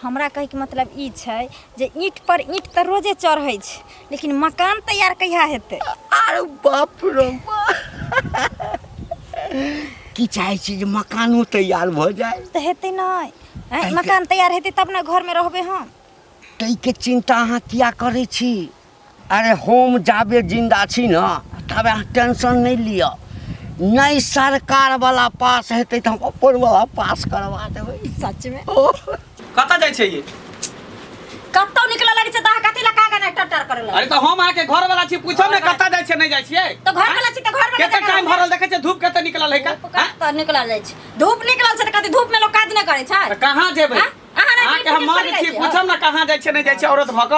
हमरा कहे के मतलब ई छै जे ईंट पर ईंट त रोजे चढ़ै छै, लेकिन मकान तैयार कहिया हेतै? अरे बाप रे की चाहे छी जे मकानो तैयार भ जाए त हेतै नै? मकान तैयार हेतै तब न घर में रहबे हम। तै के चिंता अहाँ किया करे छी? अरे हम जाबे जिंदा छी न तबे अहाँ टेंशन नहीं लिया। नहीं सरकार वाला पास हेतै त हम अपन वाला पास करवा देबै। सच में कता जाय छै ये? कत्तौ निकल लगे छै त अहाँ कथि ला कागा नै टटर करे लगे? अरे तो हम आके घर वाला छी, पूछब ने कता जाय छै नहीं जाय छियै? तो घर वाला छी त घर वाला केते टाइम भरल देखे छै, धूप केते निकलल है का? कत्ता निकल जाय छै? धूप निकलल छै त कथि धूप में लोग काज नै करे छै? कहां जेबै? आके हम मार छी, पूछब ना कहां जाय छै नहीं जाय छै औरत भक?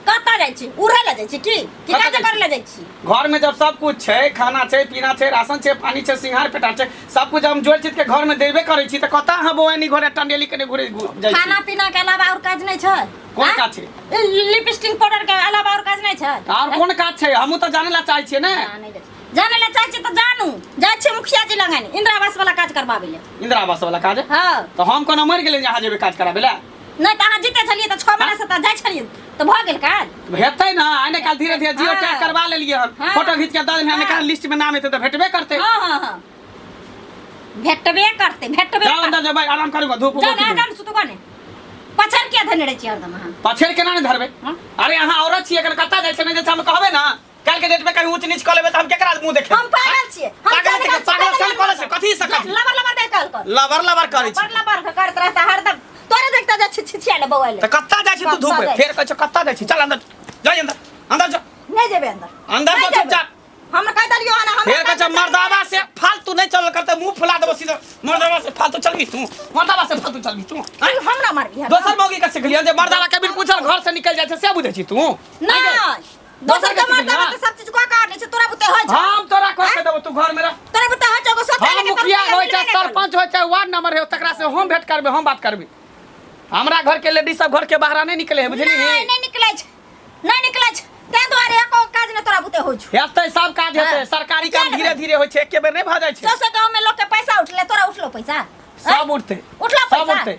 कत्ता जाय छी? उड़ै ला जाय छी की काज करे ला जाय छी? घर में जब सब कुछ छै, खाना छै, पीना छै, राशन छै, पानी छै, सिंगार पेटा छै, सब कुछ हम जोड़ चीज के घर में देबे करे छी त कता हम ओनी घरे टंडेली कने घुरे जाय छी? खाना पीना के अलावा और काज नै छै? कोन काज छै? लिपस्टिक पाउडर के अलावा और काज नै छै? और कोन काज छै? हमहु त जाने ला चाहै छियै ने। जाने ला चाहै छी त जानू, जाय छी मुखिया जी लंग इंदिरा आवास वाला काज करबाबे ले। इंदिरा आवास वाला काज? हां तो हम कोनो मर गेलै जहां जेबे काज कराबे ला? नै त अहाँ जीते छलिए त 6 महीना से त जाय छलिए त भ गेल काज। भेटतै ना, आने काल धीरे धीरे जियो टैग करवा लेलिए हम। फोटो खींच के द देलिए, निकाल लिस्ट में नाम हेतै त भेटबे करतै। हां भेटबे करतै, भेटबे। जाओ अंदर जाओ भाई, आराम करू, धूप जा ना सुतो कोने पछर के धने रे छी हरदम अहाँ? पछेर केना ने धरबे? अरे अहाँ औरत छियै, अगर कत्ता जाय छै नै जाय छै हम कहबे ना, काल के डेट में कहीं ऊंच नीच क लेबे त हम केकरा मुंह देखे? हम पागल छियै, पागल सन करे से कथि से कथि लबर लबर दे कल कर लबर लबर करे छी? लबर लबर करत रहता हरदम। तोरे देखता जा छिछिया ले बौआ ले त कत्ता जाय छै तू धूप में? फेर कहै छ कत्ता जाय छी? चल अंदर जा, अंदर अंदर जा। नहीं जेबे अंदर, अंदर जा चुपचाप। हम कह दलियो आना हम फेर कहै छ मर्दावा से फालतू नहीं चल करते, मुंह फुला देबो सीधा। मर्दावा से फालतू चलबी तू? मर्दावा से फालतू चलबी तू? हमरा मार भी दोसर मौगी का सिखलियन जे मर्दावा के बिन पूछल घर से निकल जाय छै, से बुझै छी तू? नहीं दोसर के मर्दावा के सब चीज को काट छै, तोरा बुते होय छै? हम तोरा कह के देबो, तू घर में रह। तोरा बुते होय छै को सोच हम मुखिया होय छै, सरपंच होय छै, वार्ड नंबर है, तकरा से हम भेंट करबे, हम बात करबे। हमरा घर के लेडीज सब घर के बाहर नहीं निकले है, बुझली? नहीं निकलै छै, नहीं निकलै छै। ते दुआरे एको काज न तोरा बुते होय छै। हेतै सब काज हेतै, सरकारी काम धीरे धीरे होय छै, एके बेर नहीं भ जाय छै। दोसर गांव में लोग के पैसा उठले, तोरा उठलो पैसा? सब उठते, उठला सब पैसा उठते।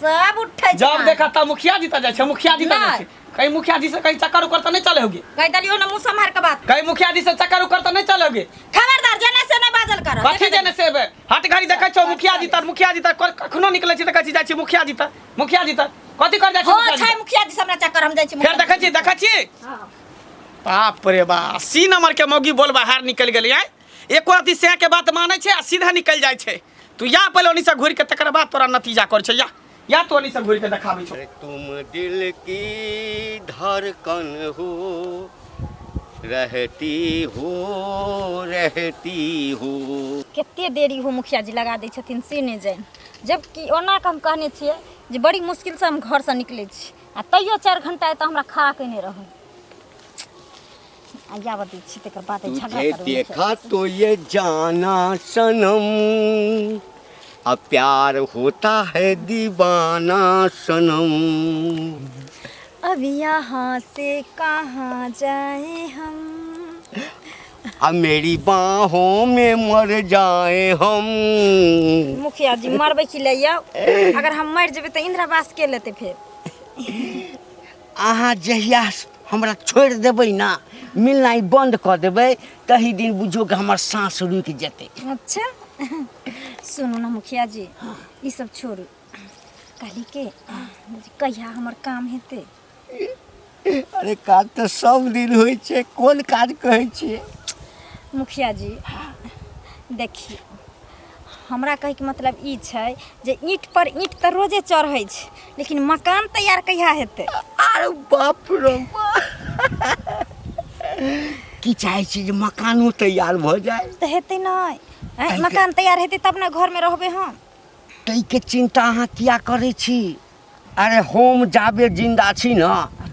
सब उठै छै। जब देखा तब मुखिया जीता जाय छै, मुखिया जीता जाय छै। कहीं मुखिया जी से कहीं चक्कर उकर तो नहीं चले होगे? कह दलियो ना मुंह संभार के बात। कहीं मुखिया जी से चक्कर उकर तो नहीं चले होगे? खबरदार जने से नहीं बाजल कर। कथि जने से बे? हट घड़ी देखै छौ मुखिया जी तर, मुखिया जी तर कखनो निकलै छी त कहै छी जाय छी मुखिया जी तर, मुखिया जी तर। कथि कर जाय छी हो मुखिया जी? छै मुखिया जी हमरा चक्कर हम जाय छी। फेर देखै छी? हां बाप रे बा, 80 नंबर के मौगी बोल बाहर निकल गेली है। एको रति से के बात मानै छै आ सीधा निकल जाय छै। तू या पहले ओनी से घुर के तकर बाद तोरा नतीजा कर छै, या तो ओनी से घुर के देखाबै छौ। तुम दिल की धड़कन हो, रहती हो। केते देरी हो मुखिया जी लगा दै छथिन से नहीं जान, जबकि ओना हम कहने छियै जे बड़ी मुश्किल से हम घर से निकलै छी आ तैयो 4 घंटा त हमरा खा के नहीं रहल। आया बदी छी तकर बाद झगड़ा करू। तुझे देखा तो ये जाना सनम, अब प्यार होता है दीवाना सनम। अब यहाँ से कहाँ जाए हम, अब मेरी बाहों में मर जाए हम। मुखिया जी मरबे की ले आओ, अगर हम मर जेबे तो इंदिरा आवास के लेते फिर? अहाँ जहिया हमरा छोड़ देबै ना, मिलनाइ बंद कर देबै, तही दिन बुझो कि हमर सांस रुक जेतै। अच्छा सुनो ना मुखिया जी, ये सब छोड़ू, कहली के कहिया हमर काम हेतै? अरे काज तो सब दिन होइ छै, कोन काज कहै छियै? मुखिया जी देखिए, हमरा कहे के मतलब ई छै जे ईंट पर ईंट त रोजे चढ़ै छै, लेकिन मकान तैयार कहिया हेतै? अरे बाप रे की चाहे छी जे मकानो तैयार भ जाए? त हेतै नै, मकान तैयार हेतै तब ना घर में रहबे हम। तै के चिंता अहाँ किया करे छी? अरे हम जाबे जिंदा छी न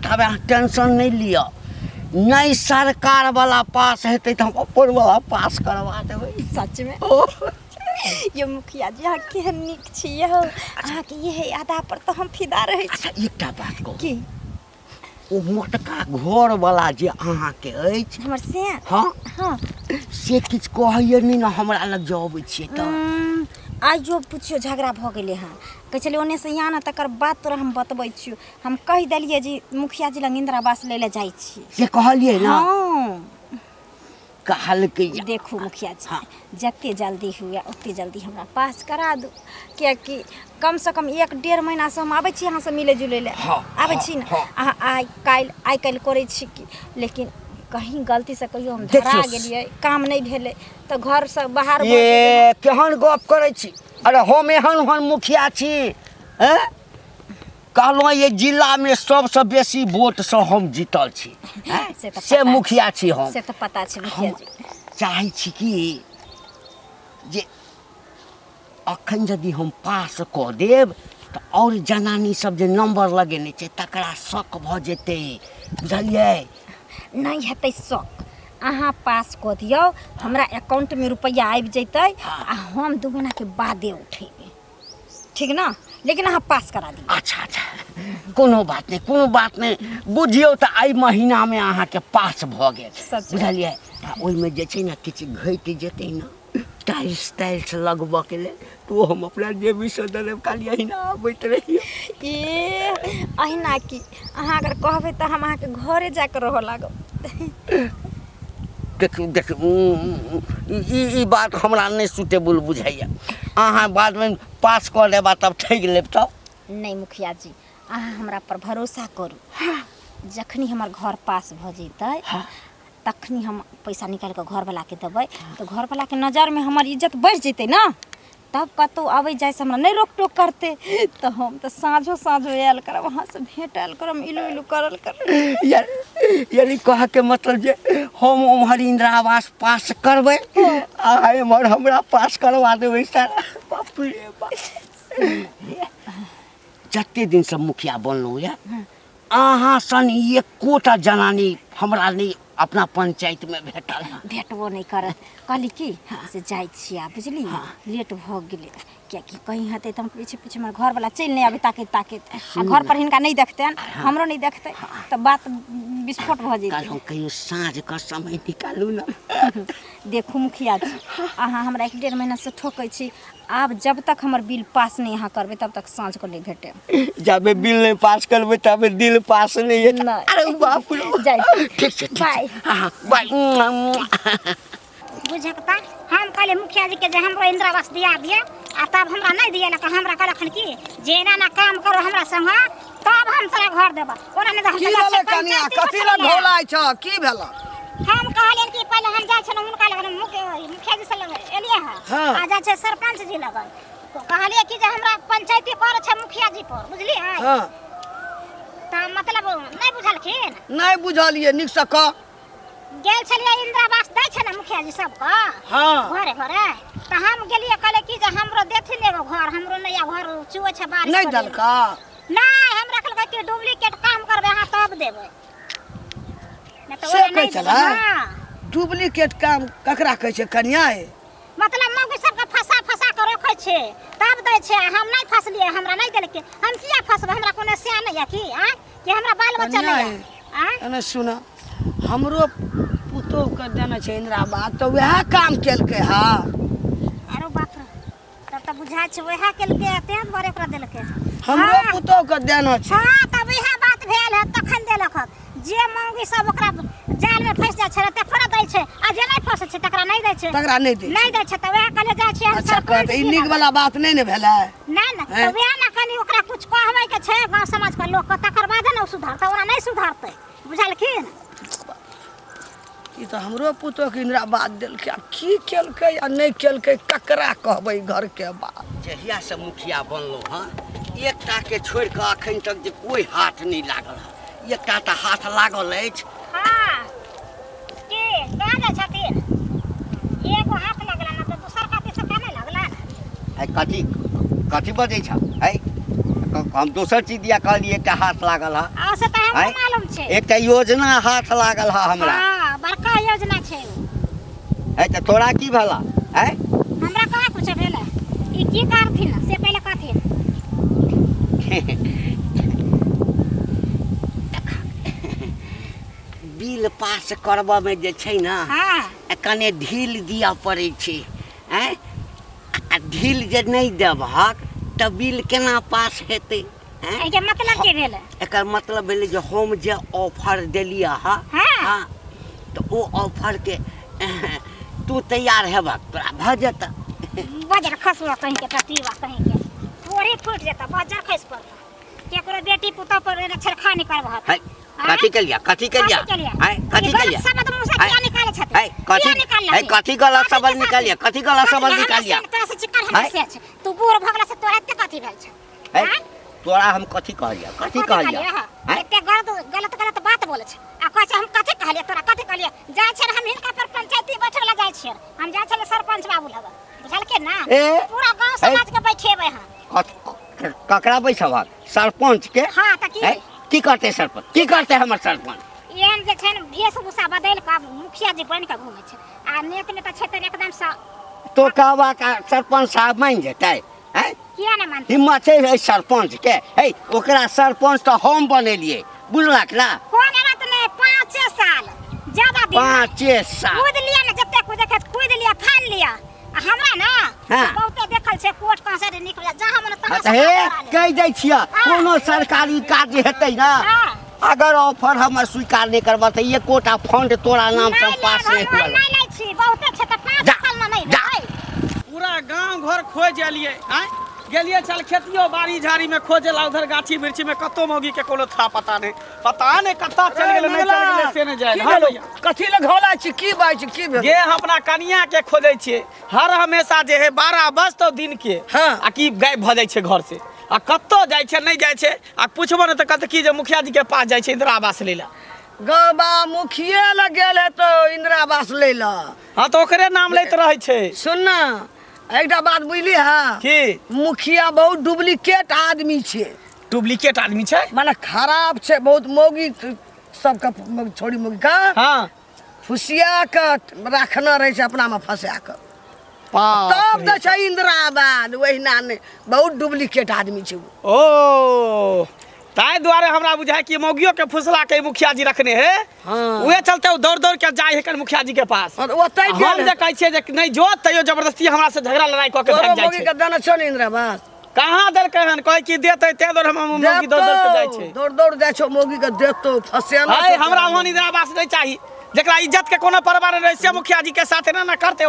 तबे अहाँ टेंशन नहीं लिया। नहीं सरकार वाला पास हेतै त हम अपन वाला पास करवा देबै। सच में ये मुखिया जी अहाँ केहन नीक छियै हो, अहाँ के ये अदा पर तो हम फिदा रहै छी। अच्छा एकटा बात कहू, की ओ मोटका घर वाला जे अहाँ के अछि हमर से? हाँ हाँ से किछ कहैए नहीं ना, हमरा लग जबै छियै त आइयो पुछियो झगड़ा भऽ गेलै हँ कहै छलै ओन्ने से यहाँ ने तकर बाद तोरा हम बतबै छियौ हम कहि देलियै जे मुखिया जी लग इंदिरा आवास लै लए जाइ छी से कहलियै ना हाँ कहलकै जे देखू मुखिया जी हाँ। जते जल्दी हुए ओते जल्दी हमरा पास करा दू कियाकि कम से कम 1-1.5 महीना से हम आबै छी यहाँ से मिले जुले ले हाँ, आबै छी ने हाँ। अहाँ आइ काल्हि करै छी कि लेकिन कहीं गलती से कहियो हम देखियौ, धरा गेलियै काम नहीं भेलै तऽ घर से बाहर भऽ ये केहन गप करै छी अरे हम एहन मुखिया छी हैं कहलहुँ ये जिला में सबसे बेसी वोट से हम जीतल छी हैं? से तऽ से पता मुखिया छी हम से तऽ पता छै मुखिया हम जी चाहै छी कि जे अखन यदि हम पास कऽ देब तऽ और जनानी सब जे नंबर लगेने छै तकरा शक भऽ जेतै बुझलियै नहीं हेतै शौक अहाँ पास कऽ दियौ हमरा अकाउंट में रुपया आबि जैतै आ हम 2 महीना के बादे उठेबै ठीक ना लेकिन अहाँ पास करा दियौ अच्छा अच्छा कोनो बात नहीं बुझियौ तऽ एहि महीना में अहाँके पास भऽ गेल सच। बुझलियै आ ओहिमे जे छै ने किछु घटि जेतै ने टाइल्स लगबऽके लेल तो हम अपना जेबी से देब खाली अहिना आबैत रहिए ए अहिना की अहाँ अगर कहबै तऽ हम अहाँके घरे जाके रहऽ लागब देखियौ ई बात हमरा नहीं सुटेबल बुझाइए अहाँ बादमे पास कऽ लेबा तब ठकि लेब तब नहीं मुखिया जी अहाँ हमरा पर भरोसा करू जखनी हमर घर पास भऽ जैतै तखनी हम पैसा निकाल के घर वाला के देबै तो घर वाला के नजर में हमर इज्जत बढ़ जैतै ना तब कतौ आबै जाय से हमरा नहीं रोक टोक करते तो हम तो साँझो आयल करब वहाँ से भेंट आयल करब इलू करल कर यानी कह के मतलब जे हम उम्हर इंदिरा आवास पास करबै आ एम्हर हमरा पास करवा देबै सारा बाप रे बाप जते दिन से मुखिया बनलहुँ ये अहाँ सन एकोटा जनानी हमरा नहीं अपना पंचायत में भेटल हँ भेटबो नहीं करत कहली की से जाइ छियै बुझली लेट भऽ गेलै कियाकि कहीं हेतै तऽ हम पीछे हमर घर वाला चलि नहीं आबै ताकैत आ घर पर हिनका नहीं देखतैन हमरो नहीं देखतै तऽ बात विस्फोट भऽ कल जेतै हम कहियो साँझ का समय निकालू ना देखू मुखिया जी अहाँ हमरा 1-1.5 महीना से ठोकै छी आब जब तक हमर बिल पास नहीं अहाँ करबै तब तक साँझ को नहीं भेटे जाबे बिल नहीं पास करबै तबे दिल पास नहीं है नहीं। अरे बाप रे जाइ ठीक छै बाय। हाँ बाय बुझे के हम कहले मुखिया जी के जे हमरो इंदिरा आवास दिया दिए आ तब हमरा नहीं दिए ना हमरा कहलखन की जे एना ना काम करो हमरा संग तब हम तोरा घर देब ओना नहीं की भेलै कनिया कथी ला ढोलाइ छ की भेलै हम कहलियन कि पहले हम जाय छन हुनका लग मुखिया जी से लग एलिए हाँ। आ जाय छै सरपंच जी लग तो कहलिए कि जे हमरा पंचायती कर छै मुखिया जी पर बुझली है हां त मतलब नहीं बुझलखिन नहीं बुझलिए निक से कह गेल छलिए इंदिरा आवास दै छै ना मुखिया जी सबके हां घरे घरे त हम गेलिए कहले कि जे हमरो देथिन एगो घर हमरो नया घर चुए छै बारिश नहीं दलका नहीं हमरा कहलकै कि डुप्लीकेट काम करबे अहाँ तब देबै नहीं तो से ओना कहै नहीं छला देबै। हाँ। डुप्लीकेट काम ककरा कहै छै कनिया मतलब मौगी सबके फंसा के रखै छै तब दै छै हम नहीं फसलिए हमरा नहीं देलकै हम किया फसबै हमरा कोनो सिया नहीं है कि कि हमरा बाल बच्चा कनिया नहीं है एने सुन हमरो पुतोह के देने छै इंदिरा आवास तो वह काम केलकै हा अरे बाप रे तब त बुझाय छै वएह केलकै तें दुआरे ओकरा देलकै हमरो हाँ। पुतोह के देने छै हाँ तब इएह बात भेल है तखन देलक हँ। जे मौगी सब ओकरा जाल में फंस जाय छै तकरा दै छै आ जे नहीं फंसै छै तकरा नहीं दै छै तकरा नहीं दे नहीं दै छै त वएह कहले जाय छै हम अच्छा सरपंच कहते ई जी नीक लग। वाला बात नहीं ने भेलै नहीं ना हैं? तो वएह ना कनी ओकरा कुछ कहबै के छै गांव समाज के लोग के तकर बाद न सुधरतै ओकरा नहीं सुधरतै बुझलखिन ई तो हमरो पुतोह के इंदिरा आवास देलकै आ की केलकै आ नहीं केलकै ककरा कहबै घर के बात जहिया से मुखिया बनलो हाँ एकटा के छोड़ के अखन तक जे कोई हाथ नहीं लागल है एकटा तऽ हाथ लागल अछि हां के कहाँ जाय छथिन एगो हाथ लगला ना तो दूसर काती से काहे लगला आई कथी कथी बजै छ आई हम दोसर चीज दिया कहलिए एकटा हाथ लागल है आ से त हमरो आँय? मालूम छै एकटा योजना हाथ लागल है हमरा हां बड़का योजना छै है तऽ तोरा की भला है हमरा कहाँ कुछ भेलै ई की करथिन से पहले कहथिन बिल पास करबऽ में जे छै ना हां कने ढील दिया पड़ै छै हैं आ ढील जे नहीं देबहक तऽ बिल केना पास हेतै? एके मतलब की भेलै? एकर मतलब भेलै जे हम जे ऑफर देलियै हाँ। तऽ ओ ऑफर के तू तैयार हेबक तोरा भऽ जेतऽ। बजर खसुआ कहीं के टटीवा कहीं के तोरे फूट जेता बजर खस पर केकरो बेटी पुतौ पर छरखानी करबह। है कथी के लिया है कथी के लिया सब मुंह से क्या निकाले छथि? है कथी गलत शब्द निकालिया कथी गलत शब्द निकालिया? तोरा से चिकन हमसे छ तू बूढ़ भगला से तोरा एते कथी भेल छ? है तोरा हम कथी कहलिया कथी कहलिया? एते गलत बात बोले छ आ कहै छ हम कथी कहलिया तोरा कथी कहलिया? जाय छ हम हिनका पर पंचायती बैठे ला जाय छ हम जाय छ सरपंच बाबू लग बुझल के ना पूरा गांव समाज के बैठेबै हां। ककरा बैठबक? सरपंच के? हां त की करते सरपंच की करते हमर सरपंच? एहन जे छै वेशभूषा बदल के मुखिया जी बन के घूमे छै आ नेत में त छै त एकदम सा तो कहबा का सरपंच साहब मान जेतै? हैं किया न मानते? हिम्मत छै सरपंच के? है ओकरा सरपंच तो हम बनेलिए बुझलक ना? कोन बात नहीं 5 साल ज्यादा दिन 5 साल कूद लिया ना जते कूद लिया फान लिया हमरा ना बहुते देखल छै कोर्ट कचहरी निकल जहां मन तहां हे कह दै छियै कोनो सरकारी काज हेतै ना अगर ऑफर हमर स्वीकार नहीं करबा त ये कोटा फंड तोरा नाम से पास नहीं हुआ। नहीं नहीं छी बहुते छै त 5 साल में नहीं भाई पूरा गांव घर खोज एलिए हैं गेलिए चल खेतियो बाड़ी झाड़ी में खोजेला उधर गाछी बिरछी में कतो मौगी के कोनो था पता नहीं कत्ता चल गेले नहीं चल गेले से नहीं जाय। हां भैया कथी ले घोला छी की बाई छी की भेल? गे अपना कनिया के खोजै छिए हर हमेशा जे है 12 बजतो दिन के हाँ। आ की गायब भ जाय छै घर से आ कत्तो जाय छै नहीं जाय छै आ पूछबो न त कत की जे मुखिया जी के पास जाय छै इंदिरा आवास लेला। गबा मुखिया लग गेल है तो इंदिरा आवास ले ला। हां तो ओकरे नाम लैत रहै छै। सुन ना एकटा बात बुझली हां की मुखिया बहुत डुप्लीकेट आदमी छे। डुप्लीकेट आदमी छै माने खराब छे बहुत मौगी सबका छोड़ी मौगी का हां फुसिया के रखना रहे छे अपना में फंसा के तब द छै इंदिरा आवास वहिना ने बहुत डुप्लीकेट आदमी छे। ओ ताई द्वारे हमरा बुझाय कि मौगियो के फुसला के मुखिया जी रखने है। हाँ। उहे चलते दौड़ दौड़ के जाय है कर मुखिया जी के पास। ओतै हम जे कहै छियै जे नहीं जो तैयो जबरदस्ती हमरा से झगड़ा लड़ाई क के भाग जाय मौगी छै। के दाना छो ने इंदिरा आवास कहां देलकै हन कहै कि देतै ते दौड़ हम मौगी दौड़ दौड़ के जाय छै। दौड़ जाय छो मौगी के देतो फसेला हाय हमरा ओहन इंदिरा आवास नहीं चाहिए जेकरा इज्जत के कोनो परवाह नहीं से मुखिया जी के साथ ना करते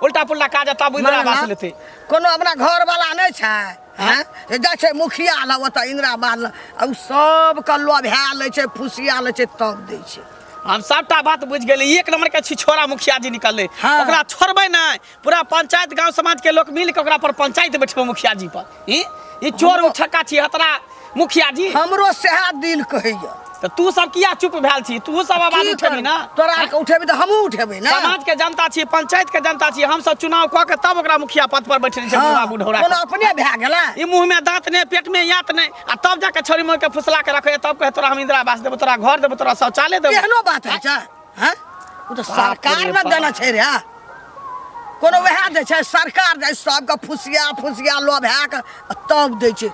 उल्टा पुल्टा काज तब इंदिरा आवास लेते। कोनो अपना घर वाला नहीं छै हैं जाय छै मुखिया ल ओता इंदिरा आवास आ सब के लोभा ले छै फुसिया ले छै तब दै छै। हम सबटा बात बुझ गेली एक नंबर के छिछोरा मुखिया जी निकलले। हाँ। ओकरा छोड़बै नहीं पूरा पंचायत गांव समाज के लोग मिल के ओकरा पर पंचायत बैठबो मुखिया जी पर। ई चोर उठका छी हतरा मुखिया जी हमरो सेहा दिल कहैया तो तू सब किया चुप भेल छी? तू सब आवाज उठेबी ना तोरा के उठेबी त हमहू उठेबै ना। समाज के जनता छी पंचायत के जनता छी हम सब चुनाव क के तब ओकरा मुखिया पद पर बैठे छै बुढ़ा बुढ़ौरा कोनो अपने भै गेला ई मुंह में दांत नहीं पेट में यात नहीं आ तब जाके छोरी मोर के फुसला के रखे तब कहे तोरा हम इंदिरा आवास देबो तोरा घर देबो तोरा शौचालय देबो। एहनो बात है छै हैं उ त सरकार में देना छै रे कोनो वह दे छै सरकार दे सब के फुसिया लोभा के तब दै छै।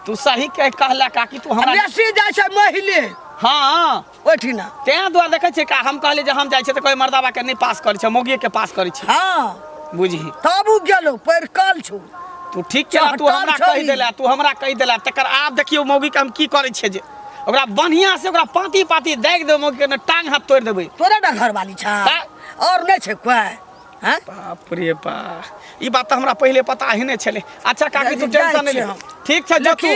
तू सही कह कहला का कि तू हमरा बेसी जाय छै महिले हां ओठिना ते द्वार देखे छै का हम कहले जे हम जाय छै त कोई मर्दावा के नहीं पास करे छै मौगिए के पास करे छै। हां बुझी तब उ गेलो पर कल छौ तू ठीक केला तू हमरा कहि देला तकर आब देखियो मौगी के हम की करे छै जे ओकरा बढ़िया से ओकरा पाती देख दे मौगी के न टांग हाथ तोड़ देबै। तोरा ना घर वाली छ और नहीं छै कोई हैं बाप रे बा ई बात त हमरा पहले पता ही नहीं छले। अच्छा काकी तू टेंशन नहीं ले ठीक छै जो तू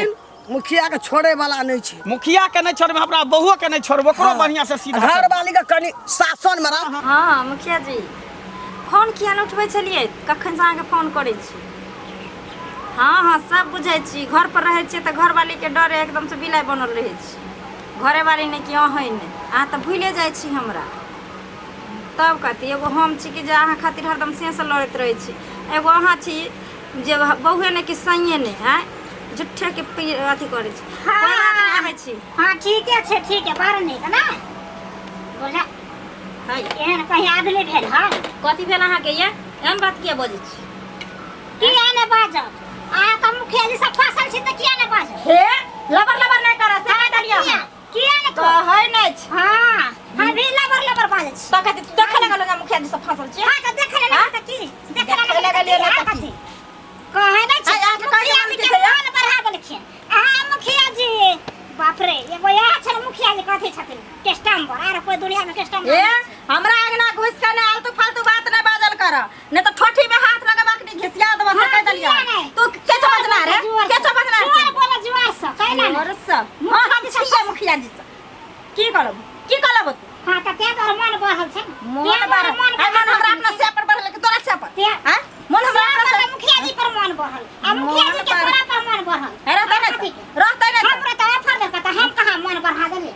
मुखिया के छोड़े वाला नहीं छै मुखिया के नहीं छोड़बे हमरा बहुओ के नहीं छोड़बो ओकरो बढ़िया से सीधा घर वाली के कनी शासन में रह। हाँ मुखिया जी फोन किया नहीं उठबै छलिए कखन से अहाँके फोन करै छी। हाँ सब बुझै छी घर पर रहै छी त घर वाली के डर एकदम से बिलाइ बनल रहै छी घरे वाली नहीं कि अहाँ है नहीं अहाँ त भूले जाइ छी हमरा तब कहती एगो हम छी कि जे अहाँ खातिर हरदम से लड़ैत रहै छी एगो अहाँ छी जे बहुए नहीं कि सैये नहीं हैं झूठे के अथी करे छी। हां छी हां ठीक है बार नहीं का ना बोला हाय एहन कहीं आदमी भेल हां कथी भेल अहाँ के ये हम बात किया बजै छी किया ने बाजब आ त मुखिया जी सब फसल छी त किया ने बाजब हे लबर नहीं करा से कह दलिया किया ने तो है नहीं छी हां हम भी लबर बाजै छी तो कहती देखे लगल मुखिया जी सब फसल छी हां त देख ले ना त की देख ले लगलिए ना कथी मुखिया जी कथी छथिन कस्टमर आर कोई दुनिया में कस्टमर ए हमरा अंगना घुस के ने आलतू फालतू बात न बाजल कर ने तो ठोठी में हाथ लगाबा के घिसिया देबा से कह दलिया तू के समझना रे के समझना रे जोर बोले जोर से कहना और सब हां हम छिए मुखिया जी से की करब हां त ते तोर मन बढ़ल छै मन बढ़ल मन हमरा अपना से पर बढ़ल के तोरा से पर हां मन हमरा अपना मुखिया जी पर मन बढ़ल आ मुखिया जी के तोरा पर मन बढ़ल रहता नहीं हमरा तो ऑफर दे त हम कहां मन बढ़ा देले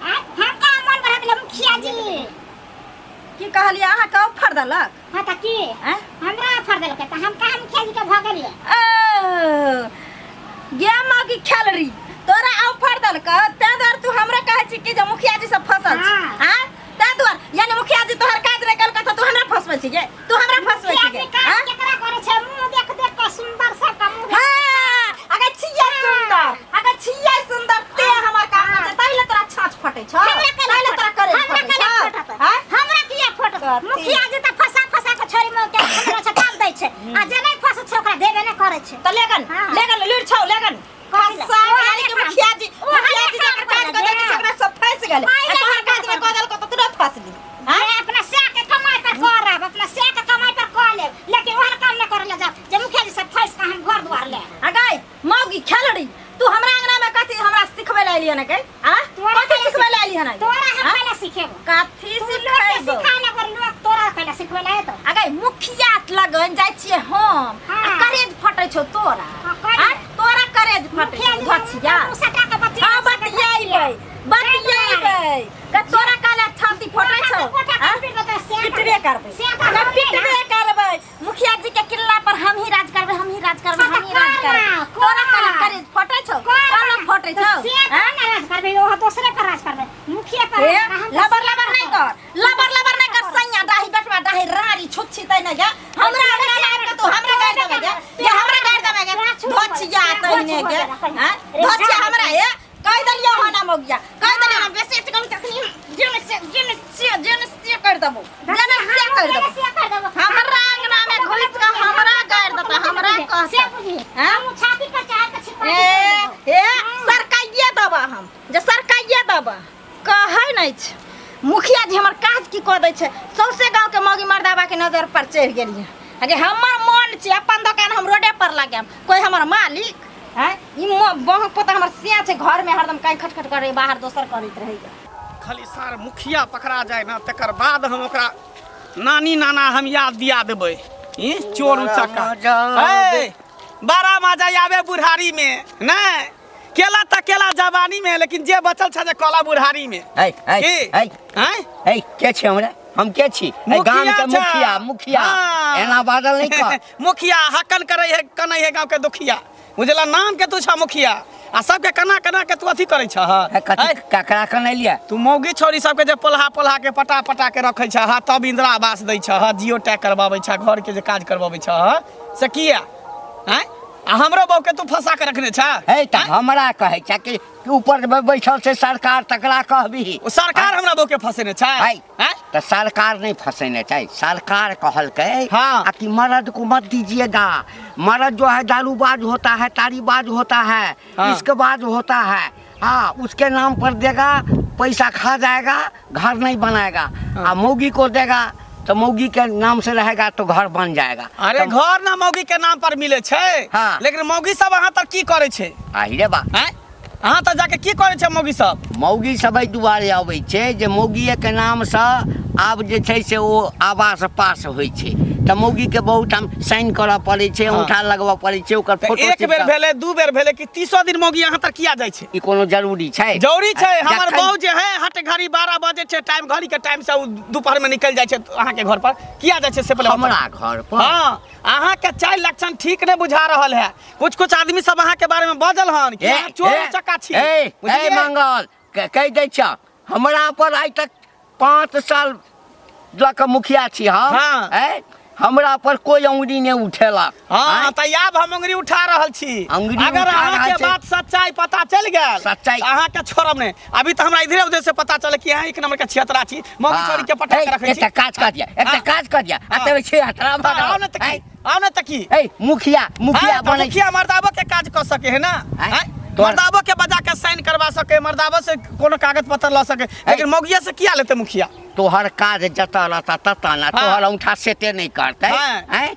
हम कहां मन बढ़ा देले मुखिया जी की कहलिए अहाँ का ऑफर देलक हां त की हमरा ऑफर देलक त हम कहां मुखिया जी के भगलिए गेम की खेलरी तोरा ऑफर देलक ते द्वार तू हमरा कहे छी कि जे मुखिया जी से फसल छी हां ते द्वार यानी मुखिया जी तोहर काज रे कल कथा तू हमरा फसबै छी जे तू हमरा फसबै छी जे हां केकरा करे छै मुंह देख देख के सुंदर सा का मुंह हां अगर छियै सुंदर ते हमर काम छै पहिले तोरा छाछ फटै छ पहिले तोरा करे फटै छ हां हमरा किया फटत मुखिया जी त फसा के छोरी में के हमरा छ काम दै छै आ जे नहीं फस छै ओकरा देबे नहि करे छै त लेगन लुर छौ लेगन खसा यानी कि मुखिया जी जब काज कर के सकरा सब फंस गेले तोहर काज में कदल को तुरंत फंसली हां अपना से के कमाई पर करब अपना से के कमाई पर कर ले लेकिन वह काम न करे ले जा जे मुखिया जी सब फंस के हम घर द्वार ले अगाई मौगी खेलड़ी तू हमरा अंगना में कथि हमरा सिखबै ले एलियन के हां कथि सिखबै ले एलियन तोरा हम पहले सिखेबो कथि सिखैबो सिखाने पर लोग तोरा पहले सिखबै ले तो अगाई मुखिया लगन जाय छिए हम करेज फटै छौ तोरा हां तोरा करेज फटै छौ धछिया सटा के बतियाइबै के तोरा काला छाती फटै छौ पिटबे करबै मुखिया जी के किला पर हम ही राज करबै तोरा काला करेज फटै छौ काला फटै छौ हां राज करबै ओ दूसरे पर राज करबै मुखिया पर लबर नहीं कर सैया डाही बेटवा डाही रारी छुच्छी तै न जा हमरा के तू हमरा गाड़ देबे ये हमरा गाड़ देबे धछिया तैने के हां धछिया हमरा ए कह दलियो हो ना मोगिया कह दलियो ना बेसी कम तखनी जन से कर देबो हमरा अंगना में घुस के हमरा गाड़ देता हमरा कह से हम छाती पर चढ़ के छिपा ए सरकाइए दबा हम जे सरकाइए दबा कहै नै छ मुखिया जी हमर काज की क दै छै सौसे गांव के मौगी मर्दाबा के नजर पर चढ़ गेलिए अगे हमर मन छै अपन दुकान हम रोडे पर लगाम कोई हमर मालिक है ई बहुत पता हमर सिया छै घर में हरदम काई खटखट करे बाहर दोसर करैत रहै खाली सार मुखिया पकड़ा जाए ना तकर बाद हम ओकरा नानी नाना हम याद दिया देबै ई चोर उचक्का बड़ा मजा आवे बुढ़ारी में नहीं केला त केला जवानी में लेकिन जे बचल छ जे कला बुढ़ारी में के छै हमरा हम के छी गांव के मुखिया एना बादल नहीं कर मुखिया हकन करे है कनै है गांव के दुखिया बुझला नाम के तू छ मुखिया आ सबके कना के तू अथी करे छ ककरा कनै लिया तू मौगी छोरी सबके जे पोल्हा के पटा के रखै छ तब इंदिरा आवास दै छ जियो टैग करबाबै छ घर के जे काज करबाबै छ से किया हैं आ हमरो बहू के तू फंसा के रखने छ त हमरा कहै छ कि ऊपर बैठल छै सरकार तकरा कहबी ओ सरकार हमरा बहू के फंसेने छ हैं त सरकार नहीं फंसेने चाहिए सरकार कहलकै हाँ। कि मर्द को मत दीजिएगा मर्द जो है दारूबाज होता है तारीबाज होता है हाँ। इसकेबाज होता है हाँ उसके नाम पर देगा पैसा खा जाएगा घर नहीं बनाएगा हाँ। मौगी को देगा तो मौगी के नाम से रहेगा तो घर बन जाएगा अरे घर ना मौगी के नाम पर मिले छै हाँ। लेकिन मौगी सब अहाँ तक की करे छै रे बा हैं अहाँ त जाके की करे छै मौगी सब मौगी सब एहि दुआरे अबै छै जे मौगिए के नाम से आब जे छै से ओ आवास पास होइ छै त मौगी के बहुत हम साइन करऽ पड़ै छै अंगूठा लगबऽ पड़ै छै ओकर फोटो एक बेर भेले दू बेर भेले कि 30 दिन मौगी अहाँ तक किया जाय छै ई कोनो जरूरी छै जरूरी छै हमर बहू जे है हट घड़ी 12 बजे छै टाइम घड़ी के टाइम से दोपहर में निकल जाय छै अहाँ के घर पर किया जाय छै से पहले हमरा घर पर हां अहाँ के चाय लक्षण ठीक नहीं बुझा रहल है कुछ आदमी सब अहाँ के बारे में बजल हन कि अहाँ चोर चक्का छी बुझलिए मंगल कह दै छ हमरा पर आइ तक 5 साल लक मुखिया छी हम हमरा पर कोई अंगुरी नहीं उठेला हां त आब हम अंगुरी उठा रहल छी अगर अहाँ के बात सच्चाई पता चल गेल सच्चाई अहाँ के छोड़ब नहीं अभी तो हमरा इधरे उधर से पता चले कि अहाँ एक नंबर के छियतरा छी मौगी छोरी के पटा के रखै छी एकटा काज कर दिया आते छै हतरा आओ न त की मुखिया बनै मुखिया मर्दाबो के काज कर सके है ना मर्दाबो के बजा के साइन करवा सके दावा से कोनो कागज पत्र ला सके लेकिन मौगिया से किया लेते मुखिया तोहर काज जता रहता तता ना तोहर औंठा सेटे नहीं करते हाँ। हैं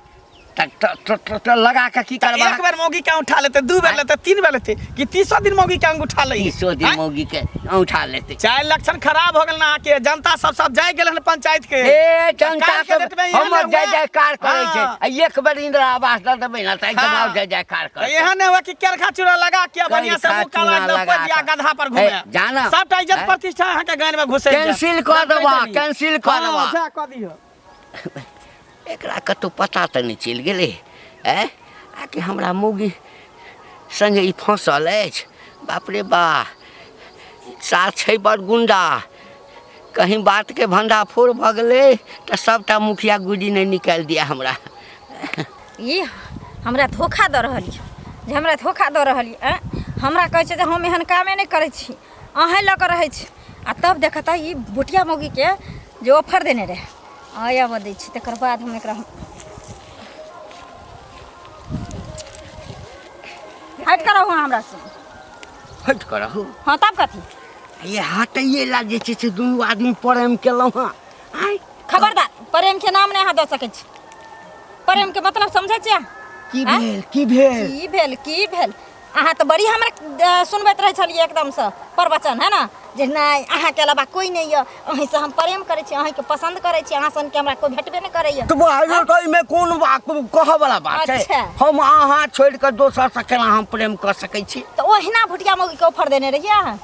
तो लगा के की करबा एक बार मौगी के उठा लेते, 2 बार लेते, 3 बार लेते कि 30 दिन मौगी के उठा ले 30 दिन मौगी के उठा लेते। चाहे इलेक्शन खराब हो गेल ना के जनता सब जाय गेल पंचायत के ए जनता के डेट में के हम यहाँ जय हुआ। जयकार करे छै हाँ। आ एक बार इंदिरा आवास दे देबै ना त एकदम हाँ। और जय जयकार करे यहाँ ने हुआ कि केरखा चूड़ा लगा के बढ़िया से मुंह काला एकदम कोई दिया गधा पर घूमे जाना सबटा इज्जत प्रतिष्ठा यहाँ के गान में घुसे कैंसिल कर देबा कैंसिल कर देबा जा क दियो एकरा कतौ पता त नहीं चल गेलै ए आ कि हमरा मौगी संगे ई फंसल अछि बाप रे बा साथ छै बड़ गुंडा कहीं बात के भंडा फोड़ भ गेलै त सबटा मुखिया गुडी नहीं निकाल दिया हमरा ये हमरा धोखा दऽ रहल यऽ जे हमरा धोखा दऽ रहल यऽ हमरा कहै छै जे हम एहन कामे नहि करै छी अहेँ लऽ कऽ रहै छी आ तब देखता ई बुटिया मौगीके जे ऑफर देने रहे आया दै छी तकर बाद हम एकरा हट करहु हमरा से हट करहु हाँ तब कथी ये हटैये ला जे छै से दुनू आदमी प्रेम केलहुँ हँ आइ खबरदार प्रेम के नाम नहीं अहाँ दऽ सकै छी प्रेम के मतलब समझै छियै की आँय? भेल की भेल की भेल अहाँ तो बड़ी हमरा सुनबैत रहे छलिए एकदम से प्रवचन है ना जे नहीं अहाँ के अलावा कोई नहीं है अहीं से हम प्रेम करे छी अहीं के पसंद करे छी अहाँ सन के हमरा कोई भेटबे नहीं करैया तो भाइयों तो में कौन बात कह वाला बात अच्छा। है हम अहाँ छोड़ कर दोसर से केना हम प्रेम कर सकै छी तो ओहिना भुटिया मौगी के ऑफर देने रहिए अहाँ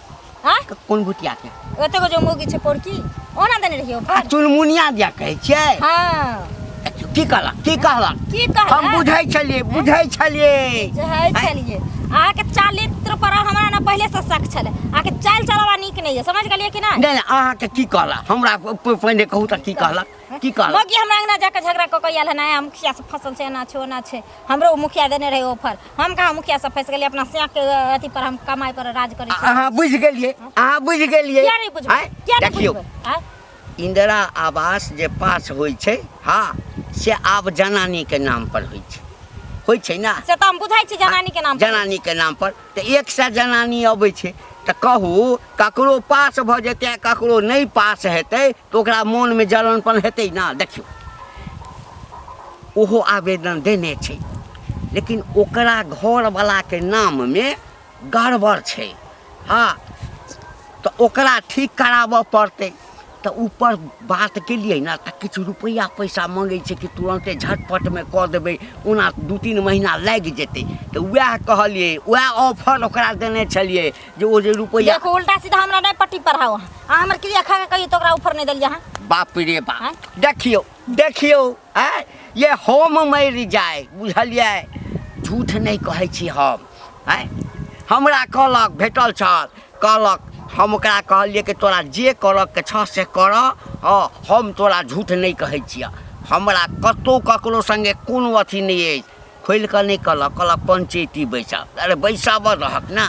हाँ कोन भुटिया के ओते को जो मौगी छै पोरकी ओना देने रहिए आ ऑफर चुनमुनिया दिया कहै छियै हाँ की कहला की कहला की कहला हम बुझै छलिए जहै छलिए अहाँके चारित्र पर हमरा ना पहले से शक छले अहाँके चाल चलावा नीक नहीं है समझ गेलिए कि नहीं नहीं अहाँके की कहला हमरा पहिने कहू त की कहला मौगी हमरा अंगना जाके झगड़ा क के आयल है ना मुखिया से फसल छै ना छो ना छै हमरो मुखिया देने रहे ऑफर हम कहा मुखिया से फंस गेलिए अपना सिया के अथी पर हम कमाई पर राज करै छी अहाँ बुझ गेलिए किया नहीं बुझबै किया नहीं देखियो बुझबै हाँ? इंदिरा आवास जे पास होइ छै हाँ से आब जनानी के नाम पर होइ छै ना से तो हम बुझाई छी जनानी के नाम पर जनानी के नाम पर तो 100 जनानी अबै छै तो कहू ककरो पास भ जेतै ककरो नहीं पास हेतै तो ओकरा मन में जलनपन हेतै ना देखियो ओहो आवेदन देने छै लेकिन ओकरा घर वाला के नाम में गड़बड़ छै हाँ तो ओकरा ठीक कराबऽ पड़तै तो ऊपर बात के लिए ना तो किछु रुपया पैसा मांगे छै कि तुरंते झटपट में कह देबै ओना 2-3 महीना लागि जेतै तो वएह कहलिए वएह ऑफर ओकरा देने छलिए जे ओ जे रुपया देखो उल्टा सीधा हमरा नहीं पट्टी पढ़ाओ अहाँ हमर क्रिया खा के कहियो तो ओकरा ऊपर नहीं देलिए अहाँ बाप रे बाप देखियो ये हम मरि जाए बुझलिए झूठ नहीं कहै छी हम हमरा कहलक भेटल छल कहलक हम ओकरा कहलिए कि तोरा जे करक के छ से कर हम तोरा झूठ नहीं कहै छियै हमरा कतौ ककरो संगे कोनो अथी नहीं अछि खोल कऽ नहीं कहलक पंचायती बैसाब अरे बैसाब रहक ना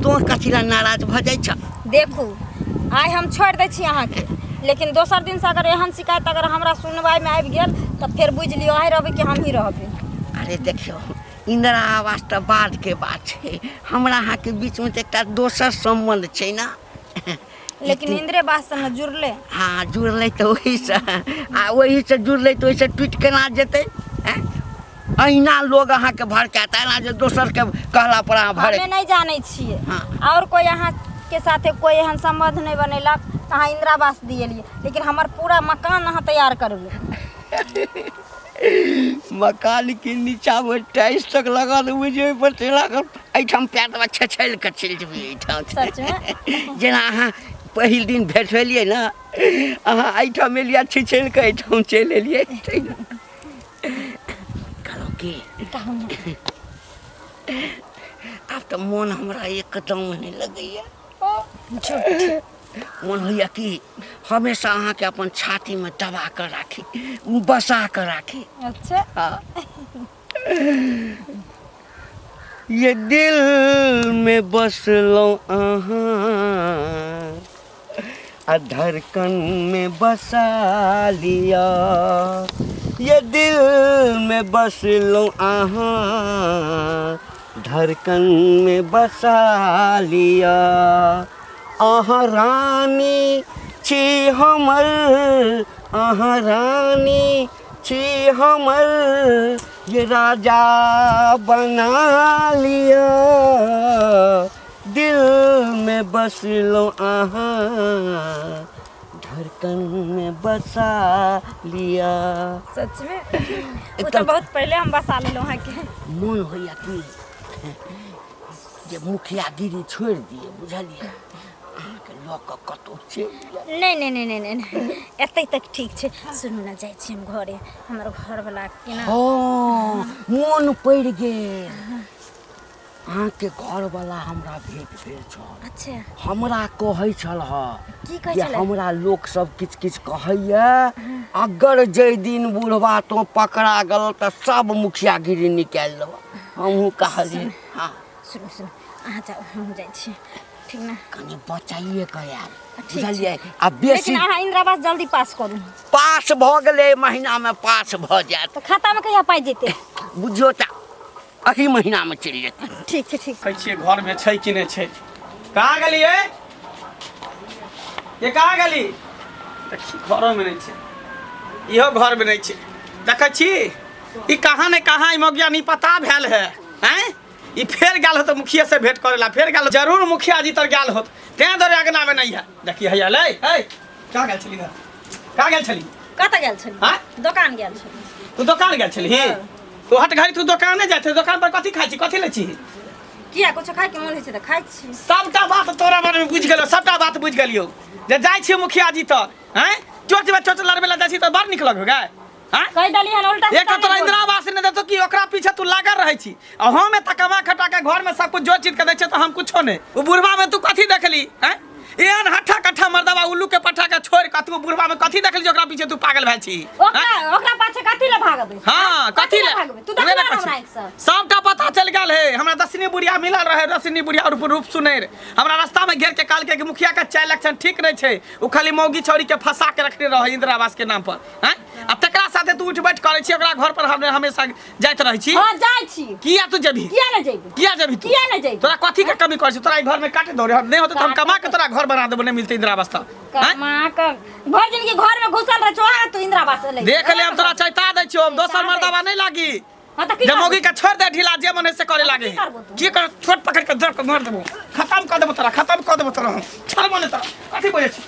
तो कथी ला नाराज भ जाइ छ देखू आइ हम छोड़ दै छी अहाँके लेकिन दोसर दिन से अगर एहन शिकायत अगर हमरा सुनवाई में आबि गेल तऽ फेर बुझ लियो आइ रहबै कि हम ही रहबै अरे देखियो इंदिरा आवास तो बाद के बात है हमरा अहाँ के बीच में एक दोसर संबंध छै ना लेकिन इंदिरे आवास से न जुड़ले हाँ जुड़ले तो वही से जुड़ले तो वही से टूट केना जेतै अहिना लोग अहाँ के भड़काता ना जे दोसर के कहला पर अहाँ भड़क हमें नहीं जानै छियै हाँ। और कोई अहाँ के साथे कोई एहन संबंध नहीं बनेलक तऽ अहाँ इंदिरा आवास दिएलिए लेकिन हमर पूरा मकान अहाँ तैयार करबै मकान के नीचा में टाइल्स तक लगा देबै जे पर चला कर एठाम पैर दबा छछैल के चलि जेबै एठाम सच में जेना अहाँ पहिल दिन भेट भेलिए ना अहाँ एठाम एलिए छछैल के एठाम चलि एलिए कहलहुँ की आब तऽ मोन हमरा एकदम नहीं लगैया मन होइया कि हमेशा अहाँ के अपन छाती में दबा कर राखी बसा कर राखी अच्छा हाँ। ये दिल में बसलो आ धड़कन में बसा लिया ये दिल में बसलो धड़कन में बसा लिया। आहा रानी छी हमर, आहा रानी छी हमर, ये राजा बना लिया। दिल में बस लो आहा, धड़कन में बसा लिया। सच में वो तो बहुत पहले हम बसा लेलो हैं के मन होइया कि जे मुखियागिरी छोड़ दिए, बुझलिए अहाँके लऽ कऽ कतहु चलि नहीं नहीं नहीं नहीं नहीं एतै तक ठीक छै। सुनू ना जाइ छी हम घरे, हमर घर वाला के ना मन पड़ि गेल। अहाँके घरवला हमरा भेट भेल छल। अच्छा हमरा कहै छल की कहै कि छलै? हमरा लोक सब किछु किछु कहैया, अगर जाहि दिन बुढ़वा तो पकड़ा गेल तऽ सब मुखियागिरी निकालि देब। हमहूँ कहलिए हाँ सुनू सुनू अहाँ जाओ, हम जाइ छी, ठीक ना? कनि बचाइए कऽ आयब, ठीक बुझलिए। आ बेसी लेकिन अहाँ इंदिरा आवास जल्दी पास करू। पास भऽ गेलै, महीनामे पास भऽ जायत। तो खाता में कहिया पाइ जेतै? बुझियौ तऽ एही महीनामे चलि जेतै। ठीक छै ठीक। कहै छियै घर में छै कि नहीं छै? कहाँ गेलिए? ये कहाँ गेली? देखी घरों में नहीं छै, इहो घर में नहीं छै। देखै छी ई कहाँ ने कहाँ ई मौगिया नहीं पता भेल है। हैं ई फेर गेल होत मुखिया से भेंट करे ला, फेर गेल जरूर मुखिया जी तर गेल होत, तें दरे अगना में नहीं है। देखी हैया ले हे कहाँ गेल छली? कहाँ गेल छली? कतऽ गेल छली? हाँ? दुकान गेल छली। तू दुकान गेल छली? तू हट घड़ी तू दुकाने जाते, दुकान पर कथी खाइ छी, कथी ले छी? किया कुछ खाइ के मन होइ छै तऽ खाइ छी। सबटा बात तोरा बारे में बुझ गेलो, सबटा बात बुझ गेलियो। जे जाइ छी मुखिया जी तर हैं चोच में चोच लड़बे ला जाइ छी तऽ बड़ निक लगो गे। हैं कहि दली हन उल्टा एक तोरा इंदिरा आवास ने देतो कि ओकरा पीछे तू लागल रहै छी, आ हम एत कमा खटा के घर में सब कुछ जो चीज के दै छै तऽ हम कुछो नहीं। ओ बुढ़वा में तू कथी देखली? हैं एहन हट्ठा कट्ठा मर्दवा उल्लू के पट्ठा के छोड़ के तू बुढ़वा में कथी देखली जे ओकरा पीछे तू पागल भए छी? ओकरा पाछे कथी ले भागबे? हाँ कथी ले भागबे? तू देखला हमरा एक साथ सबटा पता चल गेल है। हमरा दसनी बुढ़िया मिलल रहे, दसनी बुढ़िया रूप सुनेर हमरा रास्ता में घेर के काल के मुखिया के 4 इलेक्शन ठीक नहीं छै, उ खाली मौगी छौरी के फंसा के रखने रहे इंदिरा आवास के नाम पर। हैं अब तकरा साथे तू उठ बैठ करे छी, ओकरा घर पर हम हमेशा जाइत रहै छी। हां जाइ छी। किया तू जेबी? किया न जेबी? किया जेबी तू? किया न जेबी? तोरा कथी के कमी कर छी? तोरा ई घर में काटे दौरे नहीं होत त हम कमा के तोरा घर बना देबो, नहीं मिलते इंदिरा आवास त। कमा के भर दिन के घर में घुसल रह छोड़ा तू इंदिरा आवास ले। देख ले हम तोरा चैता दै छियो, दोसर मर्दवा नहीं लागी। हां त की जब मौगी के छोड़ दे ढीला, जे मन से करे लागे। की कर छोट पकड़ के जड़ के मार देबो, खत्म कर देबो तोरा, खत्म कर देबो तोरा। छोड़ मने तोरा कथी बोले छी?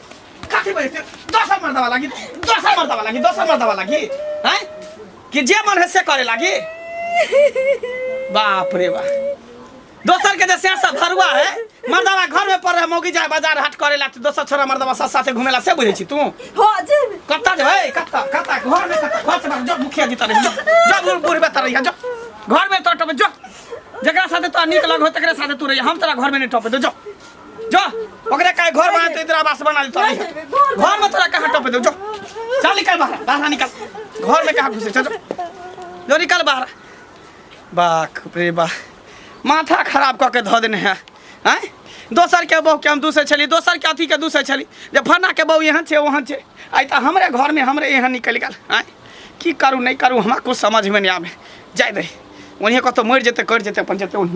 कथी बोले छी? दोसर मर्दवा लागी, दोसर मर्दवा लागी, दोसर मर्दवा लागी। हैं कि जे मन है से करे लागी? बाप रे बाप, दोसर के जे सेंसा भरुआ है, मर्दवा घर में पड़ रहे, मौगी जाए बाजार हाट करे ला, दोसर छोरा मर्दवा साथ साथे घुमे ला, से बुझे छी तू? हो जे कत्ता जे है कत्ता कत्ता घर में कत्ता घर से बाहर जो मुखिया जी तर जो बुढ़ बेतर रही जो घर में तो जो जकरा साथे तो निक लग हो तकरे साथे तू रही, हम तोरा घर में नहीं टोपे दो जो जो ओकरे काहे घर बना तो इंदिरा आवास बना ली तोरा घर में तोरा कहां टोपे दो जो चल निकल बाहर, बाहर निकल, घर में कहां घुसे जो जो निकल बाहर। बाप रे बा माथा खराब क के ध देने है। हैं दोसर के बहू के हम दूसरे छली, दोसर के अथी के दूसरे छली, जब फना के बहू यहाँ छे वहाँ छे, आई तो हमरे घर में हमरे यहाँ निकल गल। हैं की करूँ नहीं करूँ हमरा कुछ समझ में नहीं आवे, जाए दे उन्हें को तो मर जेते कर जेते अपन जेते उन्हें।